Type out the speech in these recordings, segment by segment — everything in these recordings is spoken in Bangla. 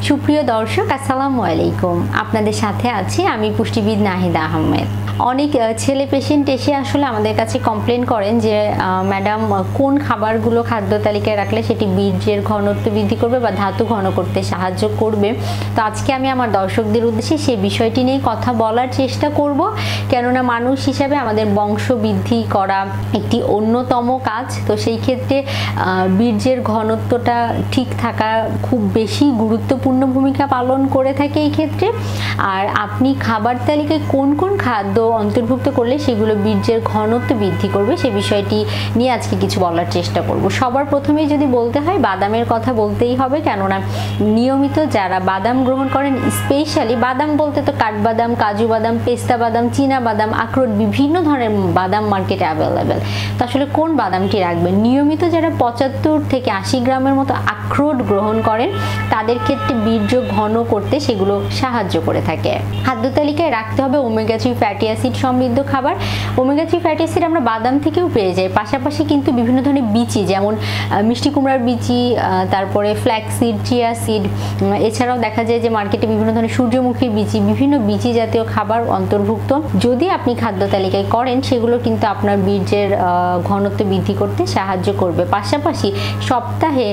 সুপ্রিয় দর্শক, আসসালামু আলাইকুম। আপনাদের সাথে আছি আমি পুষ্টিবিদ নাহিদা আহমেদ। অনেক ছেলে পেশেন্ট এসে আসলে আমাদের কাছে কমপ্লেন করেন যে ম্যাডাম, কোন খাবারগুলো খাদ্য তালিকায় রাখলে সেটি বীর্যের ঘনত্ব বৃদ্ধি করবে বা ধাতু ঘন করতে সাহায্য করবে। তো আজকে আমি আমার দর্শকদের উদ্দেশ্যে সেই বিষয়টি নিয়ে কথা বলার চেষ্টা করব, কেননা মানুষ হিসাবে আমাদের বংশ বৃদ্ধি করা একটি অন্যতম কাজ। তো সেই ক্ষেত্রে বীর্যের ঘনত্বটা ঠিক থাকা খুব বেশি গুরুত্বপূর্ণ ভূমিকা পালন করে থাকে এই ক্ষেত্রে। আর আপনি খাবার তালিকায় কোন কোন খাদ্য অন্তর্ভুক্ত করলে সেগুলো বীর্যের ঘনত্ব বৃদ্ধি করবে সে বিষয়টি নিয়ে আজকে কিছু বলার চেষ্টা করব। সবার প্রথমেই যদি বলতে হয়, বাদামের কথা বলতেই হবে, কেননা নিয়মিত যারা বাদাম গ্রহণ করেন, স্পেশালি বাদাম বলতে তো কাঠবাদাম, কাজু বাদাম, পেস্তা বাদাম, চীনা বাদাম, আখরোট, বিভিন্ন ধরনের বাদাম মার্কেটে অ্যাভেলেবেল। তো আসলে কোন বাদামটি রাখবেন? নিয়মিত যারা 75 থেকে 80 গ্রামের মতো আখরোট গ্রহণ করেন তাদের ক্ষেত্রে বীর্য ঘন করতে সেগুলো সাহায্য করে থাকে। খাদ্য তালিকায় রাখতে হবে ওমেগা 3 ফ্যাটি অ্যাসিড সমৃদ্ধ খাবার। ওমেগা 3 ফ্যাটি অ্যাসিড আমরা বাদাম থেকেও পেয়ে যাই, পাশাপাশি কিন্তু বিভিন্ন ধরনের বিচি, যেমন মিষ্টি কুমড়ার বিচি, তারপরে ফ্ল্যাক্সিড, চিয়া সিড, এছাড়াও দেখা যায় যে মার্কেটে বিভিন্ন ধরনের সূর্যমুখী বিচি, বিভিন্ন বিচি জাতীয় খাবার অন্তর্ভুক্ত যদি আপনি খাদ্য তালিকায় করেন সেগুলো কিন্তু আপনার বীর্যের ঘনত্ব বৃদ্ধি করতে সাহায্য করবে। পাশাপাশি সপ্তাহে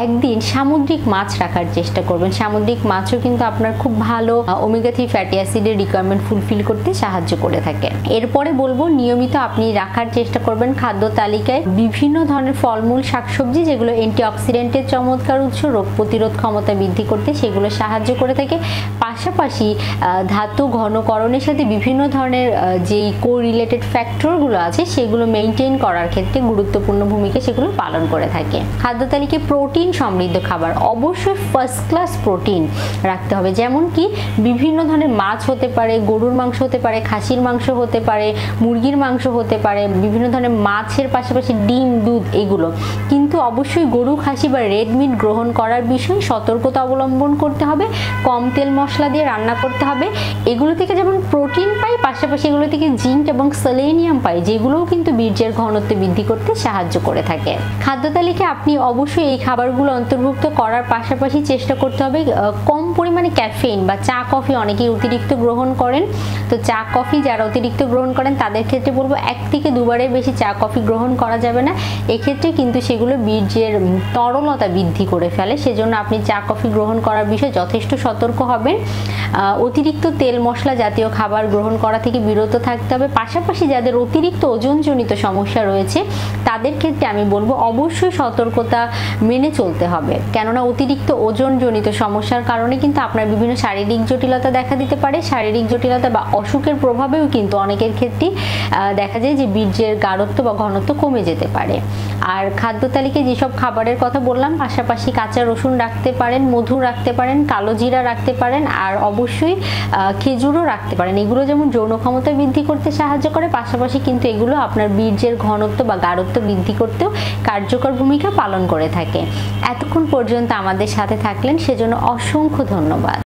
একদিন সামুদ্রিক মাছ রাখার চেষ্টা করবেন। সামুদ্রিক মাছও কিন্তু আপনার খুব ভালো ওমেগা 3 ফ্যাটি অ্যাসিডের রিকোয়ারমেন্ট ফুলফিল করতে সাহায্য করে থাকে। এরপরে বলবো, নিয়মিত আপনি রাখার চেষ্টা করবেন খাদ্য তালিকায় বিভিন্ন ধরনের ফলমূল, শাকসবজি, যেগুলো অ্যান্টিঅক্সিডেন্টের চমৎকার উৎস, রোগ প্রতিরোধ ক্ষমতা বৃদ্ধি করতে সেগুলো সাহায্য করে থাকে। পাশাপাশি ধাতু ঘনকরণের সাথে বিভিন্ন ধরনের যেই কোরিলেটেড ফ্যাক্টরগুলো আছে সেগুলো মেনটেন করার ক্ষেত্রে গুরুত্বপূর্ণ ভূমিকা সেগুলো পালন করে থাকে। খাদ্য তালিকায় প্রোটিন সমৃদ্ধ খাবার, অবশ্যই ফার্স্ট ক্লাস প্রোটিন রাখতে হবে, যেমন কি বিভিন্ন ধরনের মাছ হতে পারে, গরুর মাংস হতে পারে, খাসির মাংস হতে পারে, মুরগির মাংস হতে পারে, বিভিন্ন ধরনের মাছের পাশাপাশি ডিম, দুধ, এগুলো কিন্তু অবশ্যই গরু, খাসি বা রেড মিট গ্রহণ করার বিষয়ে সতর্কতা অবলম্বন করতে হবে। কম তেল মশলা দিয়ে রান্না করতে হবে। এগুলো থেকে যেমন প্রোটিন পাই, পাশাপাশি এগুলো থেকে জিঙ্ক এবং সেলেনিয়াম পাই, যেগুলোও কিন্তু বীর্যের ঘনত্ব বৃদ্ধি করতে সাহায্য করে থাকে। খাদ্য তালিকায় আপনি অবশ্যই এই খাবারগুলো অন্তর্ভুক্ত করার পাশাপাশি চেষ্টা করতে হবে কম পরিমাণে ক্যাফেইন বা চা কফি অনেকেই অতিরিক্ত গ্রহণ করেন। তো চা কফি যারা অতিরিক্ত গ্রহণ করেন তাদের ক্ষেত্রে বলবো 1 থেকে 2 বারের বেশি চা কফি গ্রহণ করা যাবে না। এক্ষেত্রে কিন্তু সেগুলো বীর্যের তরলতা বৃদ্ধি করে ফেলে, সেজন্য আপনি চা কফি গ্রহণ করার বিষয়ে যথেষ্ট সতর্ক হবেন। অতিরিক্ত তেল মশলা জাতীয় খাবার গ্রহণ করা থেকে বিরত থাকতে হবে। পাশাপাশি যাদের অতিরিক্ত ওজনজনিত সমস্যা রয়েছে তাদের ক্ষেত্রে আমি বলবো অবশ্যই সতর্কতা মেনে চলতে হবে, কেননা অতিরিক্ত ওজনজনিত সমস্যার কারণে কিন্তু আপনার বিভিন্ন শারীরিক জটিলতা দেখা দিতে পারে। শারীরিক জটিলতা বা অসুখের প্রভাবেও কিন্তু অনেকের ক্ষেত্রে দেখা যায় যে বীর্যের গাঢ়ত্ব বা ঘনত্ব কমে যেতে পারে। আর খাদ্য তালিকায় যেসব খাবারের কথা বললাম, পাশাপাশি কাঁচা রসুন রাখতে পারেন, মধু রাখতে পারেন, কালো জিরা রাখতে পারেন, আর অবশ্যই খেজুরও রাখতে পারেন। এগুলো যেমন যৌন ক্ষমতা বৃদ্ধি করতে সাহায্য করে, পাশাপাশি কিন্তু এগুলো আপনার বীর্যের ঘনত্ব বা গাঢ়ত্ব বৃদ্ধি করতেও কার্যকর ভূমিকা পালন করে থাকে। এতক্ষণ পর্যন্ত আমাদের সাথে থাকলেন সেজন্য অসংখ্য ধন্যবাদ।